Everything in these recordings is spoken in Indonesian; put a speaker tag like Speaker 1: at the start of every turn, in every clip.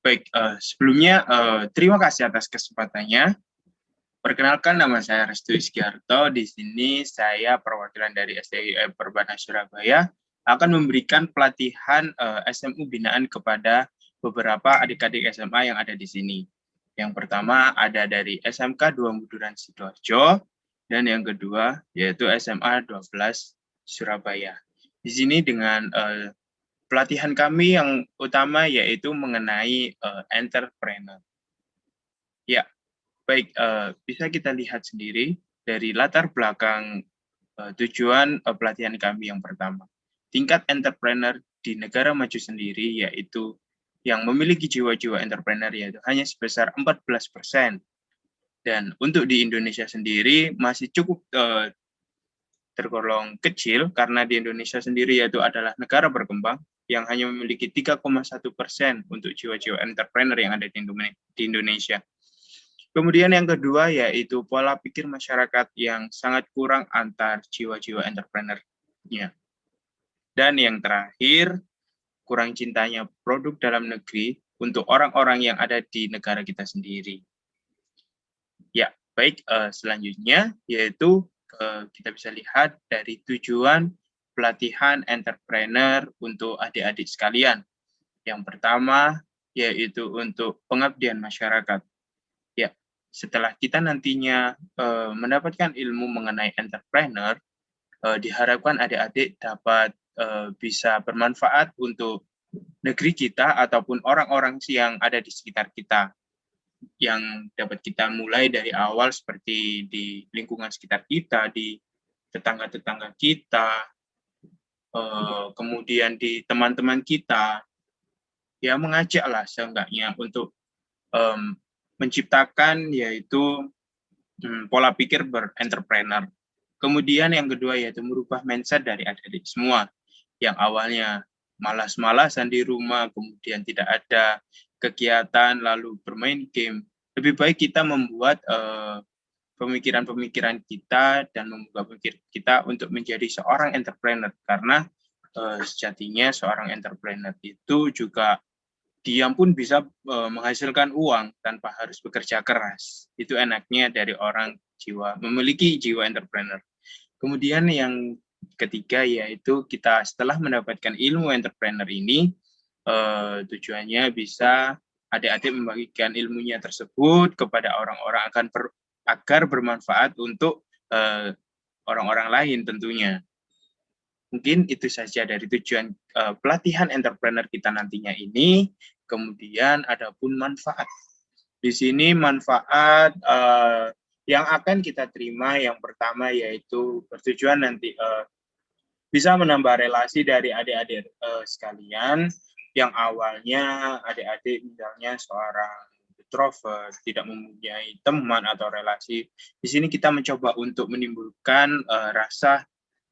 Speaker 1: Baik, sebelumnya terima kasih atas kesempatannya. Perkenalkan, nama saya Restu Iskiarto. Di sini saya perwakilan dari SDIM Perbana Surabaya akan memberikan pelatihan SMU binaan kepada beberapa adik-adik SMA yang ada di sini. Yang pertama ada dari SMK 2 Buduran Sidoarjo, dan yang kedua yaitu SMA 12 Surabaya. Di sini dengan pelatihan kami yang utama yaitu mengenai entrepreneur. Ya, baik, bisa kita lihat sendiri dari latar belakang tujuan pelatihan kami yang pertama. Tingkat entrepreneur di negara maju sendiri yaitu yang memiliki jiwa-jiwa entrepreneur yaitu hanya sebesar 14%. Dan untuk di Indonesia sendiri masih cukup tergolong kecil karena di Indonesia sendiri yaitu adalah negara berkembang yang hanya memiliki 3,1% untuk jiwa-jiwa entrepreneur yang ada di Indonesia. Kemudian yang kedua yaitu pola pikir masyarakat yang sangat kurang antar jiwa-jiwa entrepreneur-nya. Dan yang terakhir, kurang cintanya produk dalam negeri untuk orang-orang yang ada di negara kita sendiri. Ya, baik, selanjutnya yaitu kita bisa lihat dari tujuan pelatihan entrepreneur untuk adik-adik sekalian. Yang pertama yaitu untuk pengabdian masyarakat. Ya, setelah kita nantinya mendapatkan ilmu mengenai entrepreneur, diharapkan adik-adik dapat bisa bermanfaat untuk negeri kita ataupun orang-orang yang ada di sekitar kita, yang dapat kita mulai dari awal seperti di lingkungan sekitar kita, di tetangga-tetangga kita, kemudian di teman-teman kita, ya mengajaklah seenggaknya untuk menciptakan yaitu pola pikir berentrepreneur. Kemudian yang kedua yaitu merubah mindset dari adik-adik semua yang awalnya malas-malasan di rumah, kemudian tidak ada kegiatan, lalu bermain game. Lebih baik kita membuat pemikiran-pemikiran kita dan membuka pikir kita untuk menjadi seorang entrepreneur, karena sejatinya seorang entrepreneur itu juga dia pun bisa menghasilkan uang tanpa harus bekerja keras. Itu enaknya dari orang memiliki jiwa entrepreneur. Kemudian yang ketiga yaitu kita setelah mendapatkan ilmu entrepreneur ini, tujuannya bisa adik-adik membagikan ilmunya tersebut kepada orang-orang agar bermanfaat untuk orang-orang lain tentunya. Mungkin itu saja dari tujuan pelatihan entrepreneur kita nantinya ini. Kemudian ada pun manfaat. Di sini manfaat yang akan kita terima yang pertama yaitu bertujuan nanti bisa menambah relasi dari adik-adik sekalian yang awalnya adik-adik misalnya seorang introvert, tidak mempunyai teman atau relasi. Di sini kita mencoba untuk menimbulkan rasa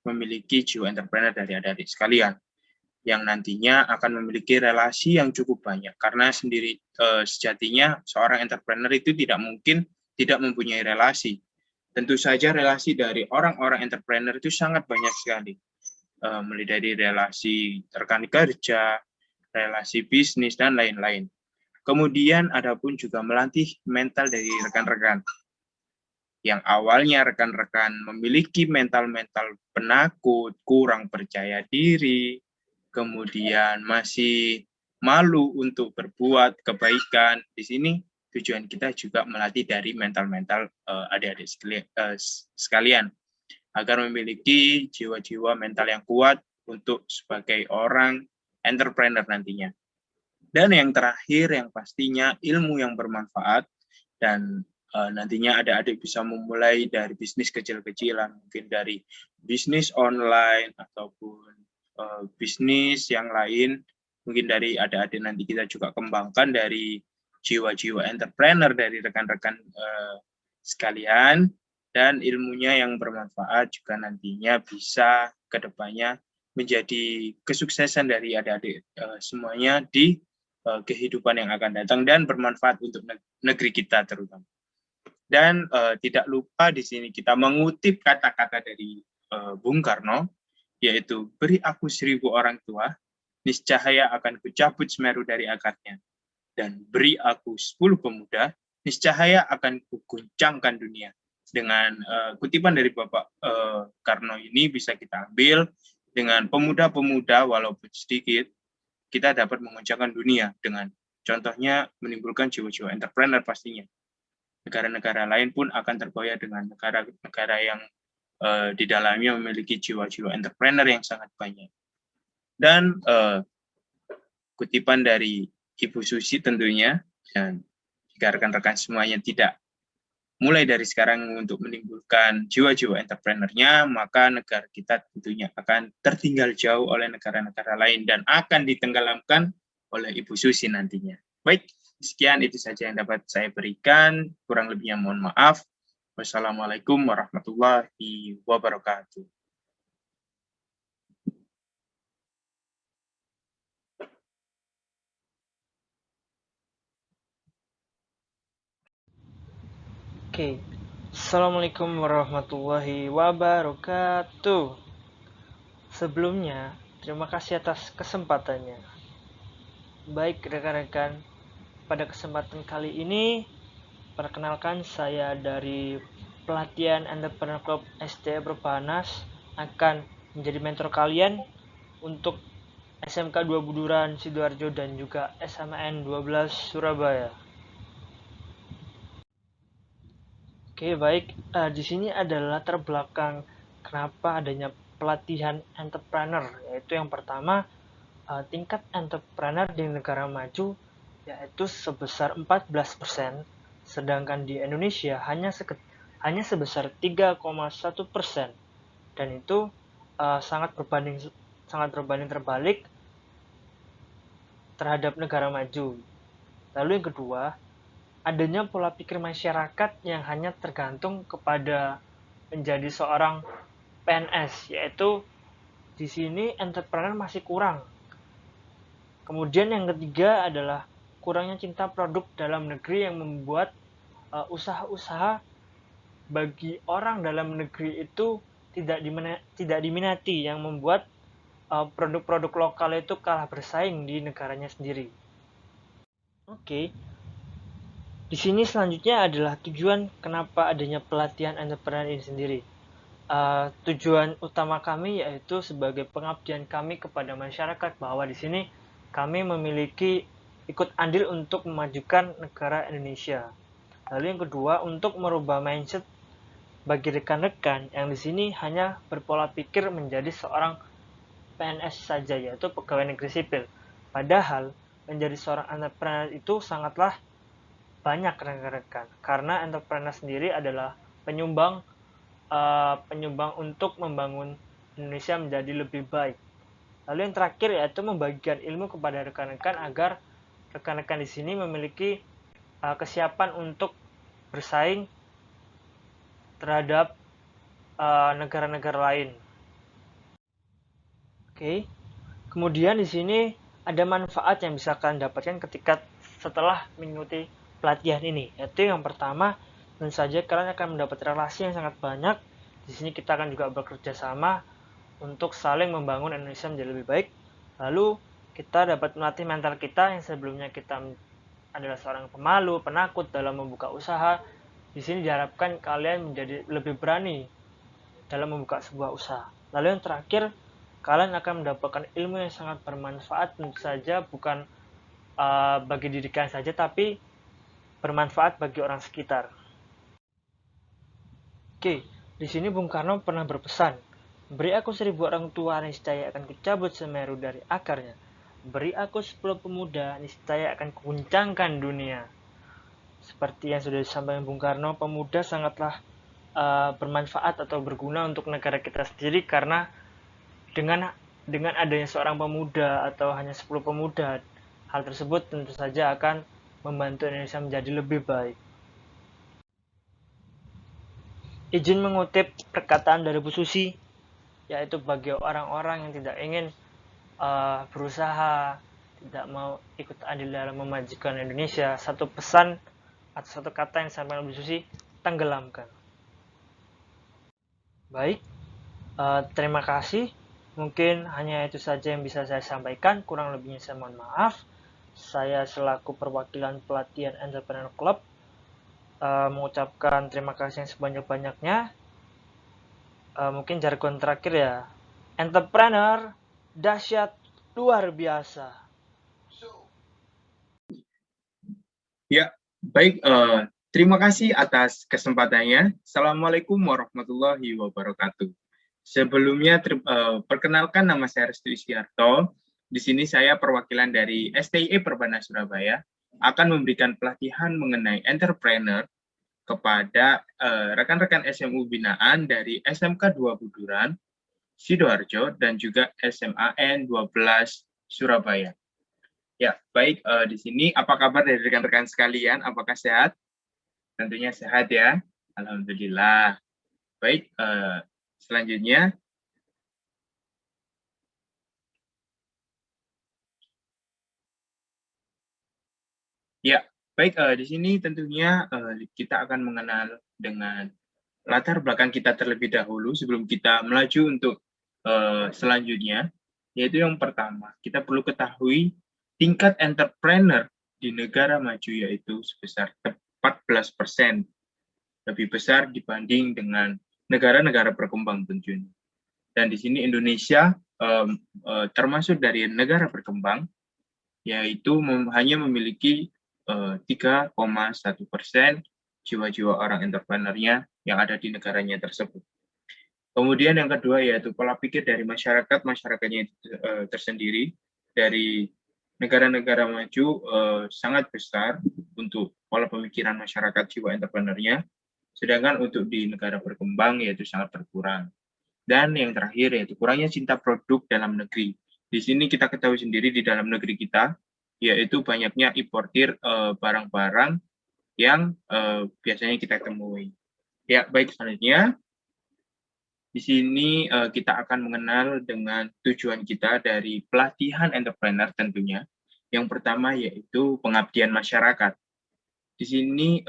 Speaker 1: memiliki jiwa entrepreneur dari adik-adik sekalian yang nantinya akan memiliki relasi yang cukup banyak, karena sejatinya seorang entrepreneur itu tidak mungkin tidak mempunyai relasi. Tentu saja relasi dari orang-orang entrepreneur itu sangat banyak sekali, mulai dari relasi rekan kerja, relasi bisnis, dan lain-lain. Kemudian ada pun juga melatih mental dari rekan-rekan yang awalnya rekan-rekan memiliki mental-mental penakut, kurang percaya diri, kemudian masih malu untuk berbuat kebaikan. Di sini tujuan kita juga melatih dari mental-mental adik-adik sekalian agar memiliki jiwa-jiwa mental yang kuat untuk sebagai orang entrepreneur nantinya. Dan yang terakhir yang pastinya ilmu yang bermanfaat, dan nantinya adik-adik bisa memulai dari bisnis kecil-kecilan, mungkin dari bisnis online ataupun bisnis yang lain. Mungkin dari adik-adik nanti kita juga kembangkan dari jiwa-jiwa entrepreneur dari rekan-rekan sekalian, dan ilmunya yang bermanfaat juga nantinya bisa kedepannya menjadi kesuksesan dari adik-adik semuanya di kehidupan yang akan datang dan bermanfaat untuk negeri kita terutama. Dan tidak lupa di sini kita mengutip kata-kata dari Bung Karno, yaitu beri aku 1000 orang tua, niscaya akan kucabut Semeru dari akarnya. dan beri aku 10 pemuda, niscaya akan kuguncangkan dunia. Dengan kutipan dari Bapak Karno ini bisa kita ambil, dengan pemuda-pemuda walaupun sedikit, kita dapat menguncangkan dunia dengan contohnya menimbulkan jiwa-jiwa entrepreneur pastinya. Negara-negara lain pun akan tergoyah dengan negara-negara yang di dalamnya memiliki jiwa-jiwa entrepreneur yang sangat banyak. Dan kutipan dari Ibu Susi tentunya, dan jika rekan-rekan semuanya tidak mulai dari sekarang untuk menimbulkan jiwa-jiwa entrepreneurnya, maka negara kita tentunya akan tertinggal jauh oleh negara-negara lain dan akan ditenggelamkan oleh Ibu Susi nantinya. Baik, sekian itu saja yang dapat saya berikan. Kurang lebihnya mohon maaf. Wassalamualaikum warahmatullahi wabarakatuh.
Speaker 2: Oke, Assalamualaikum warahmatullahi wabarakatuh. Sebelumnya, terima kasih atas kesempatannya. Baik rekan-rekan, pada kesempatan kali ini, perkenalkan saya dari pelatihan Entrepreneur Club ST Perbanas akan menjadi mentor kalian untuk SMK 2 Buduran Sidoarjo dan juga SMN 12 Surabaya. Oke, baik. Di sini adalah latar belakang kenapa adanya pelatihan entrepreneur, yaitu yang pertama, tingkat entrepreneur di negara maju yaitu sebesar 14%, sedangkan di Indonesia hanya sebesar 3,1%, dan itu sangat berbanding terbalik terhadap negara maju. Lalu yang kedua, adanya pola pikir masyarakat yang hanya tergantung kepada menjadi seorang PNS, yaitu di sini entrepreneur masih kurang. Kemudian yang ketiga adalah kurangnya cinta produk dalam negeri yang membuat usaha-usaha bagi orang dalam negeri itu tidak diminati, yang membuat produk-produk lokal itu kalah bersaing di negaranya sendiri. Oke. Di sini selanjutnya adalah tujuan kenapa adanya pelatihan entrepreneur ini sendiri. Tujuan utama kami yaitu sebagai pengabdian kami kepada masyarakat, bahwa di sini kami memiliki ikut andil untuk memajukan negara Indonesia. Lalu yang kedua, untuk merubah mindset bagi rekan-rekan yang di sini hanya berpola pikir menjadi seorang PNS saja, yaitu pegawai negeri sipil. Padahal menjadi seorang entrepreneur itu sangatlah banyak rekan-rekan, karena entrepreneur sendiri adalah penyumbang untuk membangun Indonesia menjadi lebih baik. Lalu yang terakhir yaitu membagikan ilmu kepada rekan-rekan agar rekan-rekan di sini memiliki kesiapan untuk bersaing terhadap negara-negara lain. Oke. Kemudian di sini ada manfaat yang bisa kalian dapatkan ketika setelah mengikuti pelatihan ini, yaitu yang pertama, tentu saja kalian akan mendapat relasi yang sangat banyak. Di sini kita akan juga bekerja sama untuk saling membangun Indonesia menjadi lebih baik. Lalu kita dapat melatih mental kita yang sebelumnya kita adalah seorang pemalu, penakut dalam membuka usaha. Di sini diharapkan kalian menjadi lebih berani dalam membuka sebuah usaha. Lalu yang terakhir, kalian akan mendapatkan ilmu yang sangat bermanfaat, tentu saja bukan bagi diri kalian saja, tapi bermanfaat bagi orang sekitar. Oke, di sini Bung Karno pernah berpesan, beri aku 1000 orang tua, niscaya akan kucabut Semeru dari akarnya. Beri aku 10 pemuda, niscaya akan kuguncangkan dunia. Seperti yang sudah disampaikan Bung Karno, pemuda sangatlah bermanfaat atau berguna untuk negara kita sendiri, karena dengan adanya seorang pemuda atau hanya 10 pemuda, hal tersebut tentu saja akan membantu Indonesia menjadi lebih baik. Izin mengutip perkataan dari Bu Susi, yaitu bagi orang-orang yang tidak ingin berusaha, tidak mau ikut andil dalam memajukan Indonesia, satu pesan atau satu kata yang disampaikan Bu Susi, tenggelamkan. Baik, terima kasih. Mungkin hanya itu saja yang bisa saya sampaikan, kurang lebihnya saya mohon maaf. saya selaku perwakilan pelatihan Entrepreneur Club mengucapkan terima kasih yang sebanyak-banyaknya. Mungkin jargon terakhir ya, entrepreneur dahsyat luar biasa.
Speaker 1: Ya, baik. Terima kasih atas kesempatannya. Assalamualaikum warahmatullahi wabarakatuh. Sebelumnya, perkenalkan nama saya Restu Istiarto. Di sini saya perwakilan dari STIE Perbana Surabaya akan memberikan pelatihan mengenai entrepreneur kepada rekan-rekan SMU binaan dari SMK 2 Buduran, Sidoarjo, dan juga SMAN 12 Surabaya. Ya, baik. Di sini apa kabar dari rekan-rekan sekalian? Apakah sehat? Tentunya sehat ya. Alhamdulillah. Baik, selanjutnya. Ya, baik. Di sini tentunya kita akan mengenal dengan latar belakang kita terlebih dahulu sebelum kita melaju untuk selanjutnya. Yaitu yang pertama, kita perlu ketahui tingkat entrepreneur di negara maju yaitu sebesar 14%, lebih besar dibanding dengan negara-negara berkembang tentunya. Dan di sini Indonesia termasuk dari negara berkembang, yaitu hanya memiliki 3,1% jiwa-jiwa orang entrepreneurnya yang ada di negaranya tersebut. Kemudian yang kedua yaitu pola pikir dari masyarakatnya tersendiri. Dari negara-negara maju sangat besar untuk pola pemikiran masyarakat jiwa entrepreneurnya, sedangkan untuk di negara berkembang yaitu sangat berkurang. Dan yang terakhir yaitu kurangnya cinta produk dalam negeri. Di sini kita ketahui sendiri di dalam negeri kita, yaitu banyaknya importir barang-barang yang biasanya kita temui. Ya, baik, selanjutnya. Di sini kita akan mengenal dengan tujuan kita dari pelatihan entrepreneur tentunya. Yang pertama yaitu pengabdian masyarakat. Di sini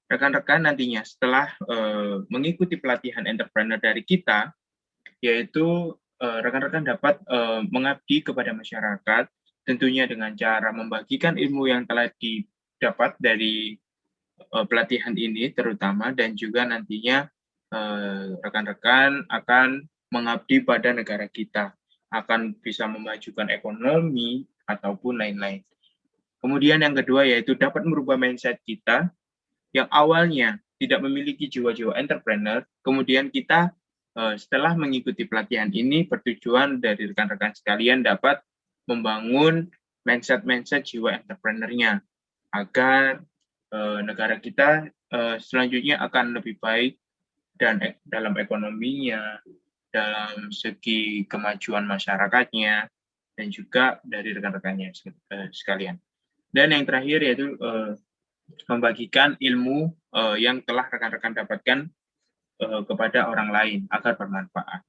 Speaker 1: rekan-rekan nantinya setelah mengikuti pelatihan entrepreneur dari kita, yaitu rekan-rekan dapat mengabdi kepada masyarakat, tentunya dengan cara membagikan ilmu yang telah didapat dari pelatihan ini terutama, dan juga nantinya rekan-rekan akan mengabdi pada negara kita, akan bisa memajukan ekonomi ataupun lain-lain. Kemudian yang kedua yaitu dapat merubah mindset kita yang awalnya tidak memiliki jiwa-jiwa entrepreneur, kemudian kita setelah mengikuti pelatihan ini bertujuan dari rekan-rekan sekalian dapat membangun mindset jiwa entrepreneurnya agar negara kita selanjutnya akan lebih baik dan dalam ekonominya, dalam segi kemajuan masyarakatnya, dan juga dari rekan-rekannya sekalian. Dan yang terakhir yaitu membagikan ilmu yang telah rekan-rekan dapatkan kepada orang lain agar bermanfaat.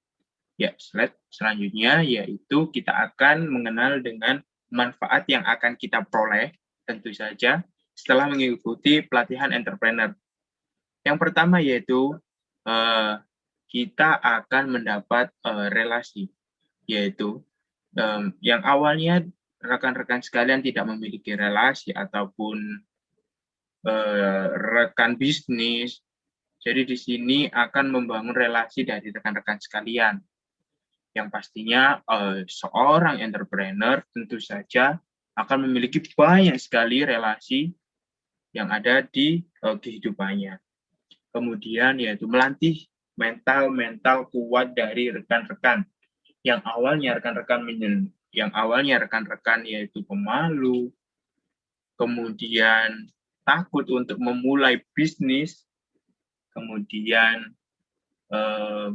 Speaker 1: Ya, slide selanjutnya yaitu kita akan mengenal dengan manfaat yang akan kita peroleh tentu saja setelah mengikuti pelatihan entrepreneur. Yang pertama yaitu kita akan mendapat relasi, yaitu yang awalnya rekan-rekan sekalian tidak memiliki relasi ataupun rekan bisnis. Jadi di sini akan membangun relasi dari rekan-rekan sekalian. Yang pastinya seorang entrepreneur tentu saja akan memiliki banyak sekali relasi yang ada di kehidupannya. Kemudian yaitu melatih mental kuat dari rekan-rekan yang awalnya rekan-rekan yaitu pemalu, kemudian takut untuk memulai bisnis, kemudian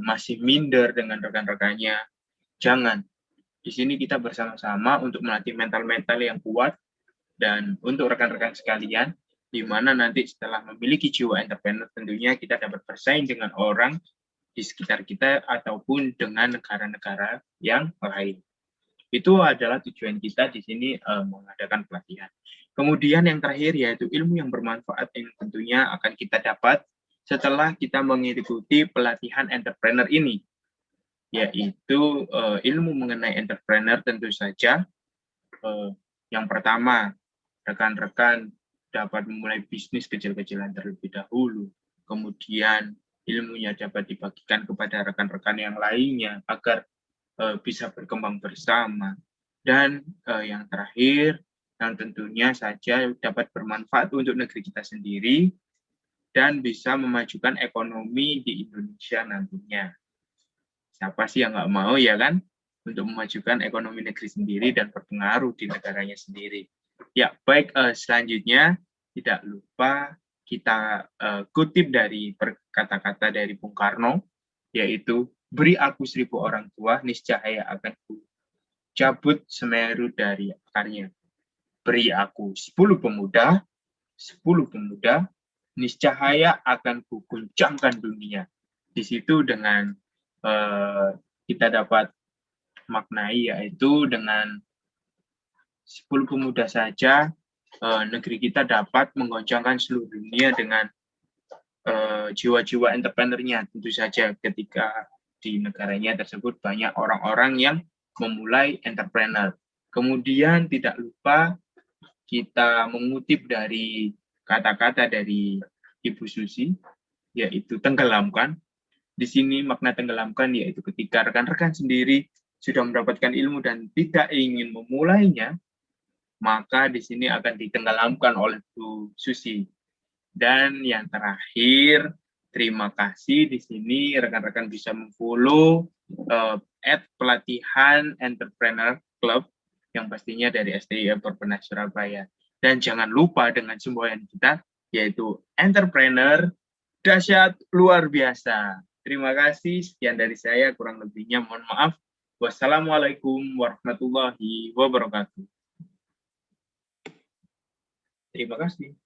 Speaker 1: masih minder dengan rekan-rekannya. Jangan. Di sini kita bersama-sama untuk melatih mental yang kuat, dan untuk rekan-rekan sekalian, di mana nanti setelah memiliki jiwa entrepreneur tentunya kita dapat bersaing dengan orang di sekitar kita ataupun dengan negara-negara yang lain. Itu adalah tujuan kita di sini mengadakan pelatihan. Kemudian yang terakhir yaitu ilmu yang bermanfaat yang tentunya akan kita dapat setelah kita mengikuti pelatihan entrepreneur ini, yaitu ilmu mengenai entrepreneur tentu saja Yang pertama, rekan-rekan dapat memulai bisnis kecil-kecilan terlebih dahulu. Kemudian ilmunya dapat dibagikan kepada rekan-rekan yang lainnya agar bisa berkembang bersama. Dan yang terakhir, yang tentunya saja dapat bermanfaat untuk negeri kita sendiri dan bisa memajukan ekonomi di Indonesia nantinya. Siapa sih yang nggak mau ya kan? Untuk memajukan ekonomi negeri sendiri dan berpengaruh di negaranya sendiri. Ya, baik, selanjutnya tidak lupa kita kutip dari kata-kata dari Bung Karno, yaitu beri aku 1000 orang tua, niscaya akan ku cabut Semeru dari akarnya. Beri aku 10 pemuda, niscaya akan ku guncangkan dunia. Di situ dengan kita dapat maknai, yaitu dengan 10 pemuda saja negeri kita dapat menggoncangkan seluruh dunia dengan jiwa-jiwa entrepreneurnya. Tentu saja ketika di negaranya tersebut banyak orang-orang yang memulai entrepreneur. Kemudian tidak lupa kita mengutip dari kata-kata dari Ibu Susi, yaitu tenggelamkan. Di sini makna tenggelamkan yaitu ketika rekan-rekan sendiri sudah mendapatkan ilmu dan tidak ingin memulainya, maka di sini akan ditenggelamkan oleh Bu Susi. Dan yang terakhir, terima kasih di sini rekan-rekan bisa memfollow @pelatihan entrepreneur club yang pastinya dari STIM Perpenas Surabaya. Dan jangan lupa dengan semboyan kita, yaitu entrepreneur dahsyat luar biasa. Terima kasih, sekian dari saya, kurang lebihnya mohon maaf. Wassalamualaikum warahmatullahi wabarakatuh. Terima kasih.